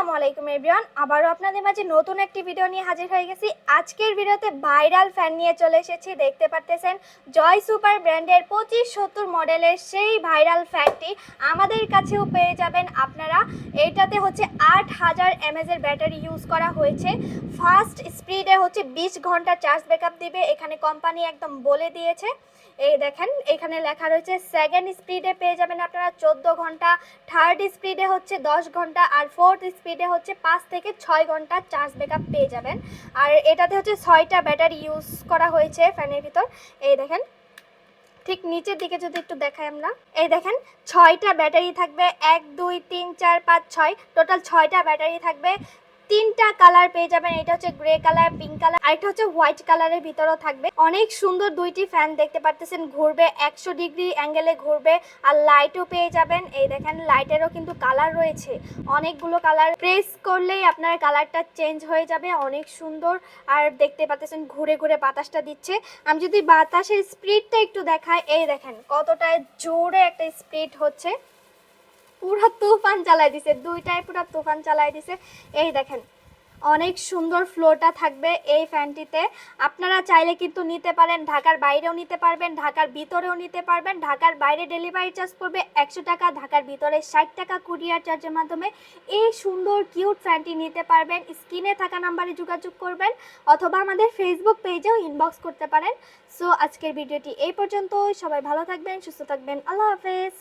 আসসালামু আলাইকুম এভরিওয়ান, আবারও আপনাদের মাঝে নতুন একটি ভিডিও নিয়ে হাজির হয়ে গেছি। আজকের ভিডিওতে ভাইরাল ফ্যান নিয়ে চলে এসেছি। দেখতে পারতেছেন জয় সুপার ব্র্যান্ডের 2570 মডেলের সেই ভাইরাল ফ্যানটি আমাদের কাছেও পেয়ে যাবেন আপনারা। এইটাতে হচ্ছে 8000 এমএএর ব্যাটারি ইউজ করা হয়েছে। ফাস্ট স্পিডে হচ্ছে 20 ঘন্টা চার্জ ব্যাকআপ দিবে, এখানে কোম্পানি একদম বলে দিয়েছে। এই দেখেন এখানে লেখা রয়েছে সেকেন্ড স্পিডে পেয়ে যাবেন আপনারা 14 ঘন্টা, থার্ড স্পিডে হচ্ছে 10 ঘন্টা, আর ফোর্থ স্পিডে হচ্ছে 5 থেকে 6 ঘন্টা চার্জ ব্যাকআপ পেয়ে যাবেন। আর এটাতে হচ্ছে 6টা ব্যাটারি ইউজ করা হয়েছে ফ্যানের ভিতর। এই দেখেন ঠিক নিচের দিকে যদি একটু দেখাই আমরা, এই দেখেন 6টা ব্যাটারি থাকবে, 1 2 3 4 5 6, টোটাল 6টা ব্যাটারি থাকবে। 3টা কালার পেয়ে যাবেন, এটা হচ্ছে গ্রে কালার, পিঙ্ক কালার, আর এটা হচ্ছে হোয়াইট কালারের ভিতরেও থাকবে। অনেক সুন্দর দুইটি ফ্যান দেখতে পারতেছেন, ঘুরবে 100 ডিগ্রি অ্যাঙ্গেলে ঘুরবে, আর লাইটও পেয়ে যাবেন। এই দেখেন লাইটেরও কিন্তু কালার রয়েছে, অনেকগুলো কালার, প্রেস করলেই আপনার কালারটা চেঞ্জ হয়ে যাবে, অনেক সুন্দর। আর দেখতে পাচ্ছেন ঘুরে ঘুরে বাতাসটা দিচ্ছে। আমি যদি বাতাসের স্পিডটা একটু দেখাই, এই দেখেন কতটা জোরে একটা স্পিড হচ্ছে, পুরো তুফান চালাই দিছে, দুইটাই পুরো তুফান চালাই দিছে। এই দেখেন অনেক সুন্দর ফ্লোটা থাকবে এই ফ্যানটিতে। আপনারা চাইলে কিন্তু নিতে পারেন, ঢাকার বাইরেও নিতে পারবেন, ঢাকার ভিতরেও নিতে পারবেন। ঢাকার বাইরে ডেলিভারি চার্জ পড়বে 100 টাকা, ঢাকার ভিতরে 60 টাকা কুরিয়ার চার্জের মাধ্যমে এই সুন্দর কিউট ফ্যানটি নিতে পারবেন। স্ক্রিনে থাকা নাম্বারে যোগাযোগ করবেন অথবা আমাদের ফেসবুক পেজেও ইনবক্স করতে পারেন। সো আজকের ভিডিওটি এই পর্যন্ত। সবাই ভালো থাকবেন, সুস্থ থাকবেন, আল্লাহ হাফেজ।